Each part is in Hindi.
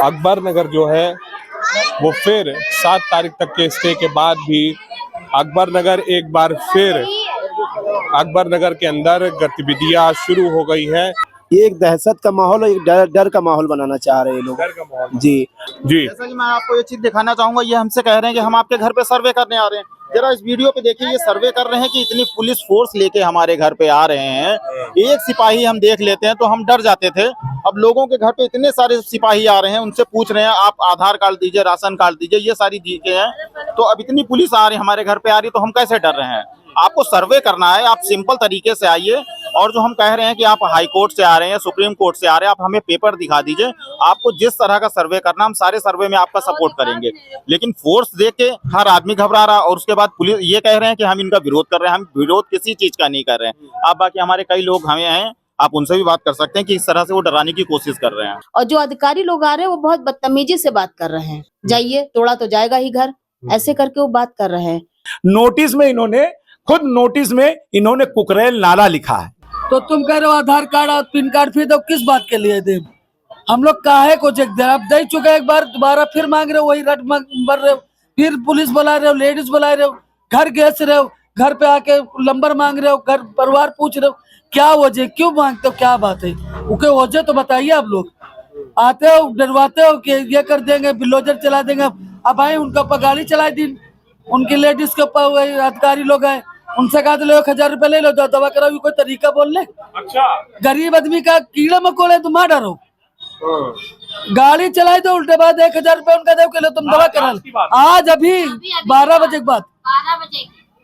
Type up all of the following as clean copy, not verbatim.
अकबर नगर जो है वो फिर 7 तारीख तक के स्टे के बाद भी अकबर नगर एक बार फिर अकबर नगर के अंदर गतिविधियां शुरू हो गई हैं। ये एक दहशत का माहौल और एक डर का माहौल बनाना चाह रहे हैं लोग। डर का माहौल जी जी। जैसा कि मैं आपको ये चीज दिखाना चाहूंगा, ये हमसे कह रहे हैं कि हम आपके घर पे सर्वे करने आ रहे हैं। जरा इस वीडियो पे देखिए, ये सर्वे कर रहे हैं कि इतनी पुलिस फोर्स लेके हमारे घर पे आ रहे हैं। एक सिपाही हम देख लेते हैं तो हम डर जाते थे, अब लोगों के घर पे इतने सारे सिपाही आ रहे हैं, उनसे पूछ रहे हैं आप आधार कार्ड दीजिए, राशन कार्ड दीजिए, ये सारी चीजें हैं। तो अब इतनी पुलिस आ रही है हमारे घर पे आ रही है, तो हम कैसे डर रहे हैं? आपको सर्वे करना है, आप सिंपल तरीके से आइए। और जो हम कह रहे हैं कि आप हाई कोर्ट से आ रहे हैं, सुप्रीम कोर्ट से आ रहे हैं, आप हमें पेपर दिखा दीजिए। आपको जिस तरह का सर्वे करना, हम सारे सर्वे में आपका सपोर्ट करेंगे। लेकिन फोर्स देख के हर आदमी घबरा रहा, और उसके बाद पुलिस ये कह रहे हैं कि हम इनका विरोध कर रहे हैं। हम विरोध किसी चीज का नहीं कर रहे हैं। अब बाकी हमारे कई लोग हमें हैं, आप उनसे भी बात कर सकते हैं कि इस तरह से वो डराने की कोशिश कर रहे हैं। और जो अधिकारी लोग आ रहे हैं वो बहुत बदतमीजी से बात कर रहे हैं। जाइए, तोड़ा तो जाएगा ही घर, ऐसे करके वो बात कर रहे हैं। नोटिस में इन्होंने कुकरेल नाला लिखा है। तो तुम कह रहे हो आधार कार्ड और पिन कार्ड फिर तो किस बात के लिए दे? हम लोग काहे को चेक दे? आप दे चुके एक बार, दोबारा फिर मांग रहे हो, वही रट भर रहे हो, फिर पुलिस बुला रहे हो, लेडीज बुला रहे हो, घर घेस रहे हो, घर पे आके नंबर मांग रहे हो, घर परिवार पूछ रहे हो। क्या वजह, क्यों मांगते हो, क्या बात है? उनके वजह तो बताइए। आप लोग आते हो, डरवाते हो कि ये कर देंगे, बिल्डोजर चला देंगे। अब आए, उनके ऊपर गाड़ी चला दी, उनकी लेडीज के ऊपर अधिकारी लोग आए, उनसे कहा लो 1000 रुपए ले लो, दवा कराओ। कोई तरीका बोलने? अच्छा, गरीब आदमी का कीड़ा मकोड़े तुम मार डरो। गाड़ी चलाई तो उल्टे बाद 1000 रुपए उनका दे के लो, तुम दवा करा। आज अभी 12 बजे के बाद।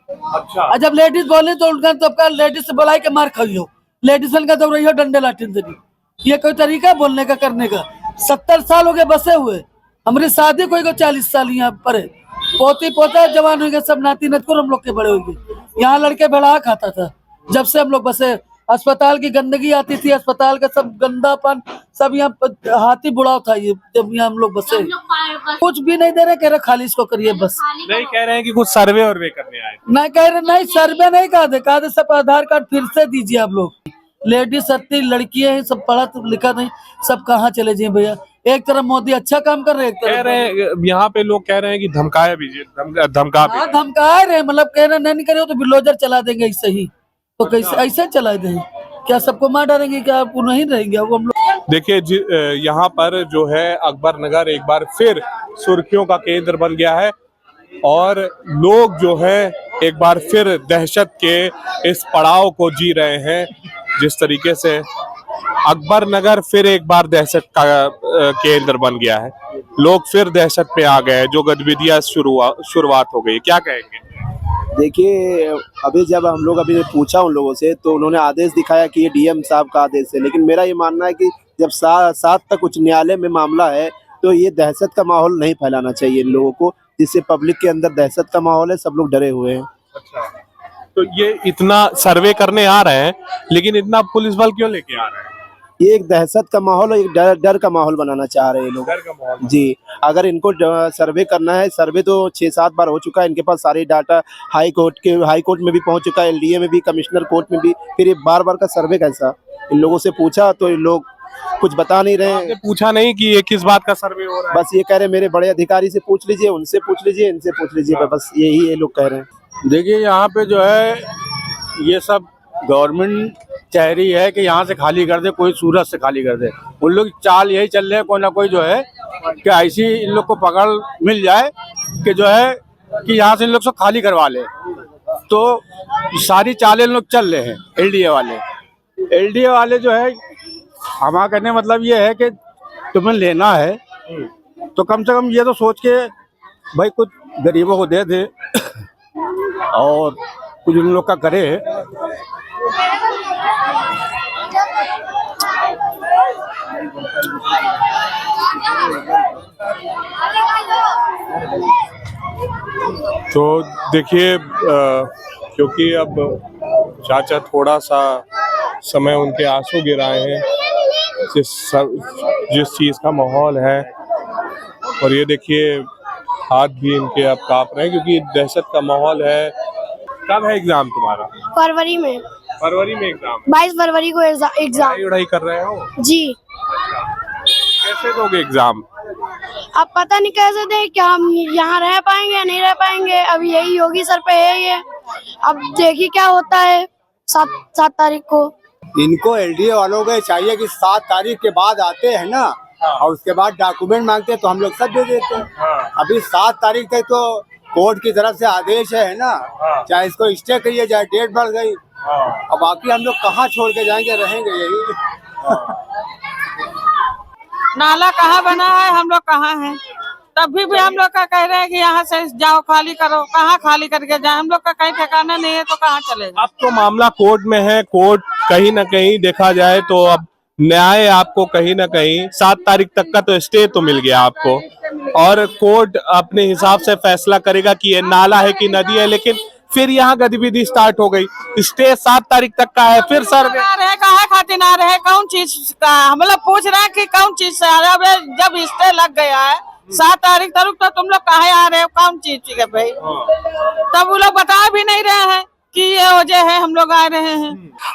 अच्छा, जब लेडीज बोले तो उनका सबका लेडीज से बुलाई के मार खाइयो, लेडीज का दौड़ रही हो डंडे लाठी से। ये कोई तरीका बोलने का, करने का? 70 साल हो गए बसे हुए, हमारी शादी कोई को 40 साल यहाँ पर है। पोती पोता जवान हो गए, सब नाती नतकुर हम लोग के बड़े हो गए। यहाँ लड़के भेड़ा खाता था जब से हम लोग बसे। अस्पताल की गंदगी आती थी, अस्पताल का सब गंदापन, सब यहाँ हाथी बुढ़ाव था। ये जब यहाँ हम लोग बसे, कुछ भी नहीं दे रहे, कह रहे खाली इसको करिए बस। नहीं कह रहे हैं कि कुछ सर्वे और वे करने आए? नहीं कह रहे, नहीं सर्वे नहीं कहा थे सब आधार कार्ड फिर से दीजिए आप लोग। लेडीज सत्ती लड़कियां हैं, सब पढ़ा लिखा नहीं, सब कहाँ चले जाए भैया? एक तरफ मोदी अच्छा काम कर रहे हैं, कह रहे हैं यहाँ पे लोग कह रहे हैं कि धमका भी रहे, मतलब कह रहे नहीं करे तो बिल्डोजर चला देंगे ऐसे ही। तो कैसे ऐसे चला देंगे? क्या सबको मार डालेंगे? क्या आप नहीं रहेंगे? अब हम लोग देखिए यहाँ पर जो है अकबर नगर एक बार फिर सुर्खियों का केंद्र बन गया है, और लोग जो है एक बार फिर दहशत के इस पड़ाव को जी रहे हैं। जिस तरीके से अकबर नगर फिर एक बार दहशत का केंद्र बन गया है, लोग फिर दहशत पे आ गए हैं, जो गतिविधियां शुरुआत हो गई। क्या कहेंगे? देखिए, अभी जब हम लोग अभी पूछा उन लोगों से तो उन्होंने आदेश दिखाया कि ये डीएम साहब का आदेश है। लेकिन मेरा ये मानना है कि जब 7 तक उच्च न्यायालय में मामला है तो ये दहशत का माहौल नहीं फैलाना चाहिए इन लोगों को, जिससे पब्लिक के अंदर दहशत का माहौल है, सब लोग डरे हुए हैं। अच्छा, तो ये इतना सर्वे करने आ रहे हैं, लेकिन इतना पुलिस बल क्यों लेके आ रहे हैं? ये एक दहशत का माहौल और एक डर का माहौल बनाना चाह रहे हैं लोग। डर का माहौल जी। अगर इनको सर्वे करना है, सर्वे तो 6-7 बार हो चुका है, इनके पास सारी डाटा हाई कोर्ट में भी पहुंच चुका है, एलडीए में भी, कमिश्नर कोर्ट में भी। फिर ये बार का सर्वे कैसा? इन लोगों से पूछा तो इन लोग कुछ बता नहीं रहे हैं। पूछा नहीं कि ये किस बात का सर्वे हो रहा है? बस ये कह रहे मेरे बड़े अधिकारी से पूछ लीजिए, उनसे पूछ लीजिए, इनसे पूछ लीजिए, बस यही ये लोग कह रहे हैं। देखिए, यहाँ पे जो है ये सब गवर्नमेंट चाह रही है कि यहाँ से खाली कर दे, कोई सूरत से खाली कर दे। उन लोग चाल यही चल रहे हैं, कोई ना कोई जो है कि ऐसी इन लोग को पकड़ मिल जाए कि जो है कि यहाँ से इन लोग से खाली करवा ले। तो सारी चालें इन लोग चल रहे हैं। एलडीए वाले जो है, हमारा कहने मतलब ये है कि तुम्हें लेना है तो कम से कम ये तो सोच के भाई कुछ गरीबों को दे दे और कुछ उन लोग का करे। तो देखिए, क्योंकि अब चाचा थोड़ा सा समय उनके आंसू गिराए हैं जिस चीज का माहौल है, और ये देखिए हाथ भी इनके अब कांप रहे हैं क्योंकि दहशत का माहौल है। कब है एग्जाम तुम्हारा? फरवरी में एग्जाम? 22 फरवरी को एग्जाम। पढ़ाई कर रहे हो जी। कैसे दोगे एग्जाम? अब पता नहीं कैसे दे, क्या हम यहाँ रह पाएंगे या नहीं रह पाएंगे। अब यही योगी सर पे है ये, अब देखिए क्या होता है 7 तारीख को। इनको एलडीए वालों को चाहिए कि 7 तारीख के बाद आते हैं ना, और उसके बाद डॉक्यूमेंट मांगते हैं तो हम लोग सब दे देते हैं। अभी 7 तारीख तक तो कोर्ट की तरफ से आदेश है ना, चाहे इसको स्टे करिए, चाहे डेट बढ़ गई। अब बाकी हम लोग कहाँ छोड़ के जाएंगे, रहेंगे यही। नाला कहाँ बना है, हम लोग कहाँ हैं, तभी भी हम लोग का कह रहे हैं कि यहाँ से जाओ, खाली करो। कहाँ खाली करके जाए, हम लोग का कहीं ठिकाना नहीं है तो कहाँ चलेगा। अब तो मामला कोर्ट में है, कोर्ट कहीं ना कहीं देखा जाए तो अब न्याय आपको कहीं ना कहीं 7 तारीख तक का तो स्टे तो मिल गया आपको, और कोर्ट अपने हिसाब से फैसला करेगा कि ये नाला है कि नदी है। लेकिन फिर यहाँ गतिविधि स्टार्ट हो गई, स्टे 7 तारीख तक का है, फिर सर्वे कहाँ खातिर आ रहे, कौन चीज का हम लोग पूछ रहे हैं कि कौन चीज से आ रहे हैं। जब स्टे लग गया है 7 तारीख तक तो तुम लोग कहाँ आ रहे हो, कौन चीज के भाई, तब वो लोग बता भी नहीं रहे हैं कि ये वजह है हम लोग आ रहे हैं।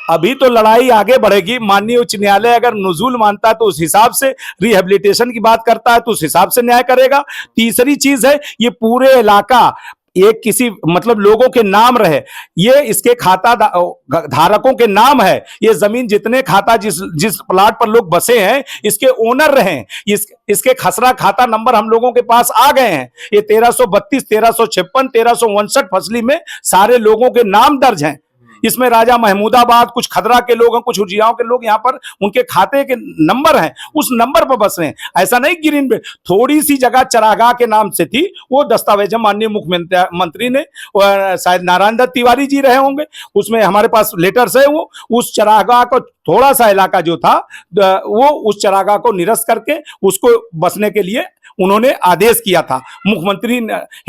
अभी तो लड़ाई आगे बढ़ेगी। माननीय उच्च न्यायालय अगर नुजूल मानता है तो उस हिसाब से, रिहेबिलिटेशन की बात करता है तो उस हिसाब से न्याय करेगा। तीसरी चीज है, ये पूरे इलाका एक किसी मतलब लोगों के नाम रहे, ये इसके खाता धारकों के नाम है। ये जमीन जितने खाता जिस प्लाट पर लोग बसे हैं इसके ओनर रहे, इसके खसरा खाता नंबर हम लोगों के पास आ गए हैं। ये 1332, 1356, 1359 फसली में सारे लोगों के नाम दर्ज हैं। इसमें राजा महमूदाबाद, कुछ खदरा के लोग हैं, कुछ हुजियाओं के लोग यहाँ पर उनके खाते के नंबर हैं, उस नंबर पर बस रहे हैं। ऐसा नहीं ग्रीन बेल्ट, थोड़ी सी जगह चरागाह के नाम से थी, वो दस्तावेज माननीय मुख्यमंत्री ने, शायद नारायण दत्त तिवारी जी रहे होंगे, उसमें हमारे पास लेटर्स है। वो उस चरागाह को थोड़ा सा इलाका जो था वो उस चरागाह को निरस्त करके उसको बसने के लिए उन्होंने आदेश किया था। मुख्यमंत्री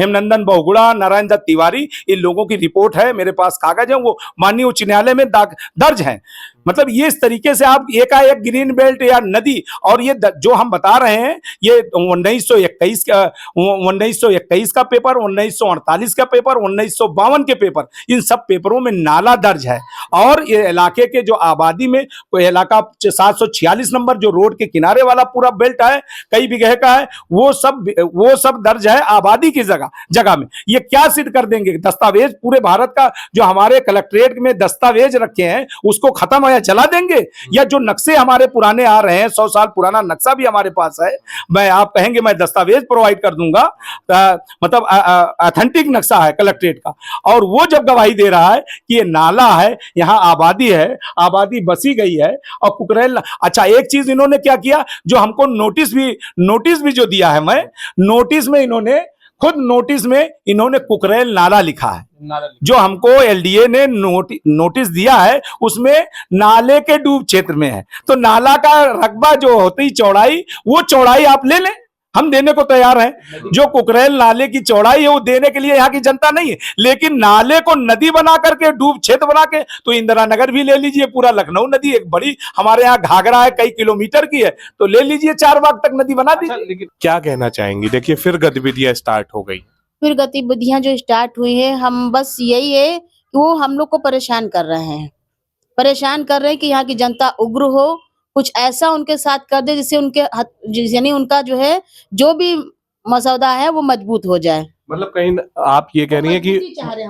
हेमनंदन बहुगुणा, नारायण दत्त तिवारी, इन लोगों की रिपोर्ट है, मेरे पास कागज है, वो माननीय उच्च न्यायालय में दर्ज है। मतलब ये इस तरीके से आप एकाएक ग्रीन बेल्ट या नदी, और ये जो हम बता रहे हैं ये 1921 का पेपर, 1948 का पेपर, 1952 के पेपर, इन सब पेपरों में नाला दर्ज है। और ये इलाके के जो आबादी में इलाका 746 नंबर जो रोड के किनारे वाला पूरा बेल्ट है, कई बीघे का है, वो सब दर्ज है आबादी की जगह में। ये क्या सिद्ध कर देंगे? दस्तावेज पूरे भारत का जो हमारे कलेक्ट्रेट में दस्तावेज रखे हैं उसको खत्म या चला देंगे? या जो नक्शे हमारे पुराने आ रहे हैं, 100 साल पुराना नक्शा भी हमारे पास है, मैं आप कहेंगे मैं दस्तावेज प्रोवाइड कर दूंगा, मतलब ऑथेंटिक नक्शा है कलेक्ट्रेट का, और वो जब गवाही दे रहा है कि ये नाला है, यहाँ आबादी है, आबादी बसी गई है, और कुकरेल। अच्छा, एक चीज इन्होंने क्या किया, जो हमको नोटिस भी जो दिया है, मैं नोटिस में इन्होंने कुकरेल नाला लिखा है। जो हमको एलडीए ने नोटिस दिया है उसमें नाले के डूब क्षेत्र में है, तो नाला का रकबा जो होती चौड़ाई, वो चौड़ाई आप ले लें, हम देने को तैयार हैं। जो कुकरेल नाले की चौड़ाई है वो देने के लिए यहाँ की जनता नहीं है, लेकिन नाले को नदी बना करके, डूब क्षेत्र बना के, तो इंदिरा नगर भी ले लीजिए, पूरा लखनऊ नदी एक बड़ी हमारे यहाँ घाघरा है, कई किलोमीटर की है, तो ले लीजिए, 4 बाग तक नदी बना दीजिए। लेकिन क्या कहना चाहेंगी? देखिए फिर गतिविधियां स्टार्ट हो गई, फिर गतिविधियां जो स्टार्ट हुई है, हम बस यही है कि वो हम लोग को परेशान कर रहे हैं कि यहाँ की जनता उग्र हो, कुछ ऐसा उनके साथ कर दे जिससे यानी उनका जो है जो भी मसौदा है वो मजबूत हो जाए। मतलब कहीं आप ये कह रही हैं कि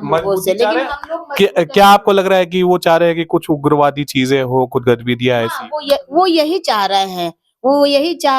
मजबूती चाह रहे हैं, क्या आपको लग रहा है कि वो चाह रहे हैं कि कुछ उग्रवादी चीजें हो, कुछ गतिविधियां ऐसी? वो यही चाह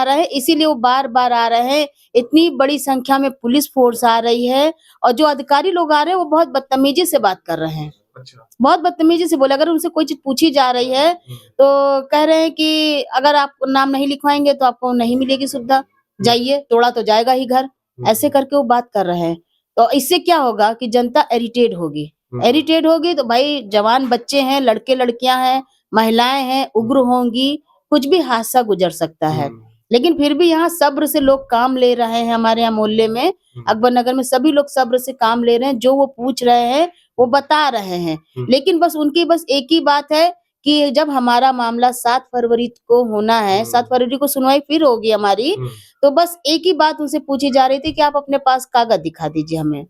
रहे हैं, इसीलिए वो बार बार आ रहे हैं। इतनी बड़ी संख्या में पुलिस फोर्स आ रही है, और जो अधिकारी लोग आ रहे हैं वो बहुत बदतमीजी से बात कर रहे हैं। अच्छा। बहुत बदतमीजी से बोले, अगर उनसे कोई चीज पूछी जा रही है तो कह रहे हैं कि अगर आप नाम नहीं लिखवाएंगे तो आपको नहीं मिलेगी सुविधा, जाइए, तोड़ा तो जाएगा ही घर। ऐसे करके वो बात कर रहे हैं। तो इससे क्या होगा कि जनता इरिटेट होगी तो भाई जवान बच्चे हैं, लड़के लड़कियां हैं, महिलाएं हैं, उग्र होंगी, कुछ भी हादसा गुजर सकता है। लेकिन फिर भी यहाँ सब्र से लोग काम ले रहे हैं। हमारे यहाँ मोहल्ले में, अकबर नगर में सभी लोग सब्र से काम ले रहे हैं, जो वो पूछ रहे हैं वो बता रहे हैं। लेकिन बस उनकी एक ही बात है कि जब हमारा मामला 7 फरवरी को होना है, 7 फरवरी को सुनवाई फिर होगी हमारी, तो बस एक ही बात उनसे पूछी जा रही थी कि आप अपने पास कागज दिखा दीजिए हमें।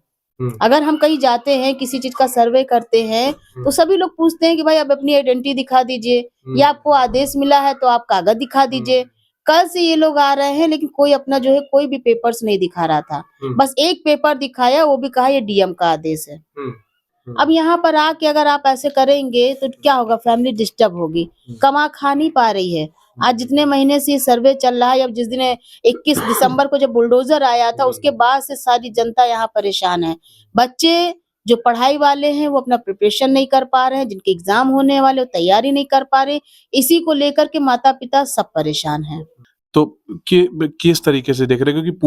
अगर हम कहीं जाते हैं, किसी चीज का सर्वे करते हैं, तो सभी लोग पूछते हैं कि भाई आप अपनी आइडेंटिटी दिखा दीजिए, या आपको आदेश मिला है तो आप कागज दिखा दीजिए। कल से ये लोग आ रहे हैं, लेकिन कोई अपना जो है कोई भी पेपर्स नहीं दिखा रहा था। बस एक पेपर दिखाया, वो भी कहा ये डीएम का आदेश है। अब यहाँ पर आके अगर आप ऐसे करेंगे तो क्या होगा, फैमिली डिस्टर्ब होगी, कमा खा नहीं पा रही है। आज जितने महीने से ये सर्वे चल रहा है, अब जिस दिन 21 दिसंबर को जब बुलडोजर आया था, उसके बाद से सारी जनता यहाँ परेशान है। बच्चे जो पढ़ाई वाले हैं वो अपना प्रिपरेशन नहीं कर पा रहे हैं, जिनके एग्जाम होने वाले वो तैयारी नहीं कर पा रहे, इसी को लेकर के माता पिता सब परेशान हैं। तो किस तरीके से देख रहे हैं, क्योंकि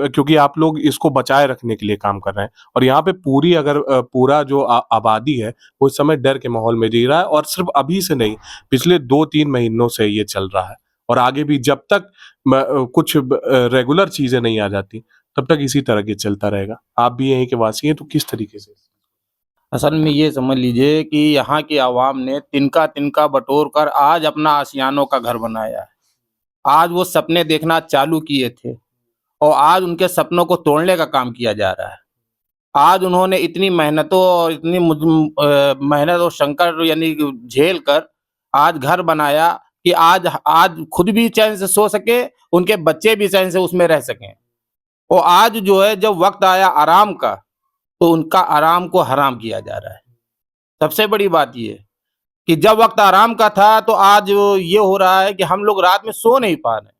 क्योंकि आप लोग इसको बचाए रखने के लिए काम कर रहे हैं, और यहाँ पे पूरा जो आबादी है वो इस समय डर के माहौल में जी रहा है, और सिर्फ अभी से नहीं, पिछले 2-3 महीनों से ये चल रहा है, और आगे भी जब तक कुछ रेगुलर चीजें नहीं आ जाती तब तक इसी तरह के चलता रहेगा। आप भी यहीं के वासी हैं, तो किस तरीके से? असल में ये समझ लीजिए कि यहाँ की आवाम ने तिनका तिनका बटोर कर आज अपना आशियानों का घर बनाया है। आज वो सपने देखना चालू किए थे और आज उनके सपनों को तोड़ने का काम किया जा रहा है। आज उन्होंने इतनी मेहनतों और इतनी मेहनत और संकट यानी झेल कर आज घर बनाया कि आज खुद भी चैन से सो सके, उनके बच्चे भी चैन से उसमें रह सकें। और आज जो है जब वक्त आया आराम का, तो उनका आराम को हराम किया जा रहा है। सबसे बड़ी बात ये कि जब वक्त आराम का था तो आज ये हो रहा है कि हम लोग रात में सो नहीं पा रहे हैं,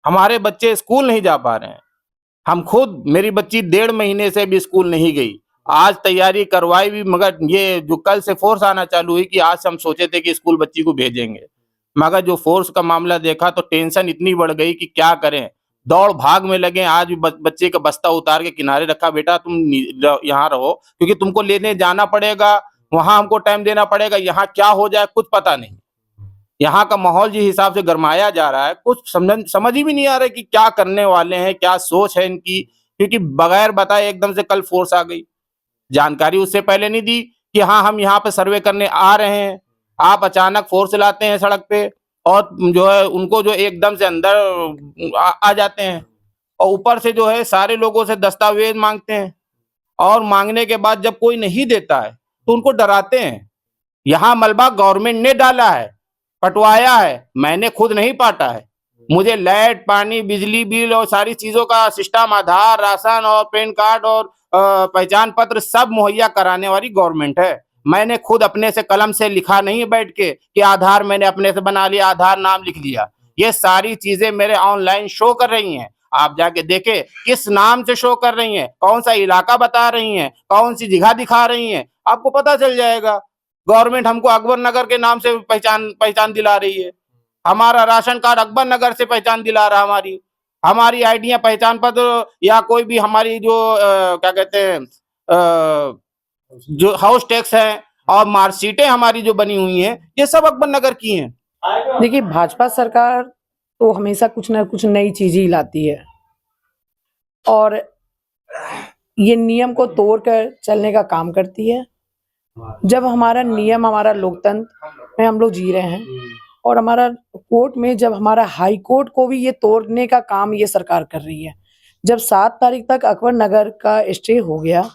हमारे बच्चे स्कूल नहीं जा पा रहे हैं। हम खुद, मेरी बच्ची 1.5 महीने से भी स्कूल नहीं गई, आज तैयारी करवाई भी, मगर ये जो कल से फोर्स आना चालू हुई कि आज हम सोचे थे कि स्कूल बच्ची को भेजेंगे, मगर जो फोर्स का मामला देखा तो टेंशन इतनी बढ़ गई कि क्या करें, दौड़ भाग में लगे। आज बच्चे का बस्ता उतार के किनारे रखा, बेटा तुम यहाँ रहो, क्योंकि तुमको लेने जाना पड़ेगा, वहां हमको टाइम देना पड़ेगा, यहाँ क्या हो जाए कुछ पता नहीं। यहाँ का माहौल जिस हिसाब से गरमाया जा रहा है, कुछ समझ ही भी नहीं आ रहा है कि क्या करने वाले हैं, क्या सोच है इनकी, क्योंकि बगैर बताए एकदम से कल फोर्स आ गई। जानकारी उससे पहले नहीं दी कि हाँ हम यहाँ पे सर्वे करने आ रहे हैं, आप अचानक फोर्स लाते हैं सड़क पे, और जो है उनको जो एकदम से अंदर आ जाते हैं, और ऊपर से जो है सारे लोगों से दस्तावेज मांगते हैं, और मांगने के बाद जब कोई नहीं देता है तो उनको डराते हैं। यहाँ मलबा गवर्नमेंट ने डाला है, पटवाया है, मैंने खुद नहीं पाटा है। मुझे लाइट, पानी, बिजली बिल और सारी चीजों का सिस्टम, आधार, राशन और पैन कार्ड और पहचान पत्र सब मुहैया कराने वाली गवर्नमेंट है। मैंने खुद अपने से कलम से लिखा नहीं बैठ के कि आधार मैंने अपने से बना लिया, आधार नाम लिख लिया। ये सारी चीजें मेरे ऑनलाइन शो कर रही हैं, आप जाके देखें किस नाम से शो कर रही हैं, कौन सा इलाका बता रही हैं, कौन सी जगह दिखा रही हैं, आपको पता चल जाएगा। गवर्नमेंट हमको अकबर नगर के नाम से पहचान दिला रही है, हमारा राशन कार्ड अकबर नगर से पहचान दिला रहा, हमारी आईडियां, पहचान पत्र या कोई भी हमारी जो क्या कहते हैं जो हाउस टैक्स है और मार्कशीटें हमारी जो बनी हुई हैं, ये सब अकबर नगर की हैं। देखिए, भाजपा सरकार तो हमेशा कुछ ना कुछ नई चीज ही लाती है, और ये नियम को तोड़कर चलने का काम करती है। जब हमारा नियम, हमारा लोकतंत्र में हम लोग जी रहे हैं, और हमारा कोर्ट में जब हमारा हाई कोर्ट को भी ये तोड़ने का काम ये सरकार कर रही है। जब 7 तारीख तक अकबर नगर का स्टे हो गया,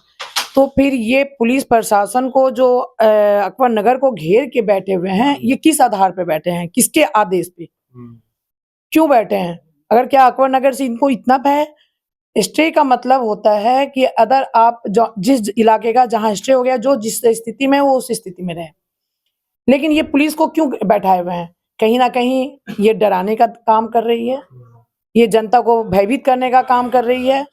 तो फिर ये पुलिस प्रशासन को जो अकबर नगर को घेर के बैठे हुए हैं, ये किस आधार पे बैठे हैं, किसके आदेश पे क्यों बैठे हैं? अगर क्या अकबर नगर से इनको इतना भय? स्टे का मतलब होता है कि अगर आप जिस इलाके का जहां स्टे हो गया, जो जिस स्थिति में वो उस स्थिति में रहे। लेकिन ये पुलिस को क्यों बैठाए हुए हैं? कहीं ना कहीं ये डराने का काम कर रही है, ये जनता को भयभीत करने का काम कर रही है।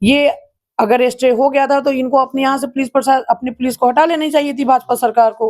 ये अगर स्टे हो गया था तो इनको अपने यहाँ से अपनी पुलिस को हटा लेनी चाहिए थी भाजपा सरकार को।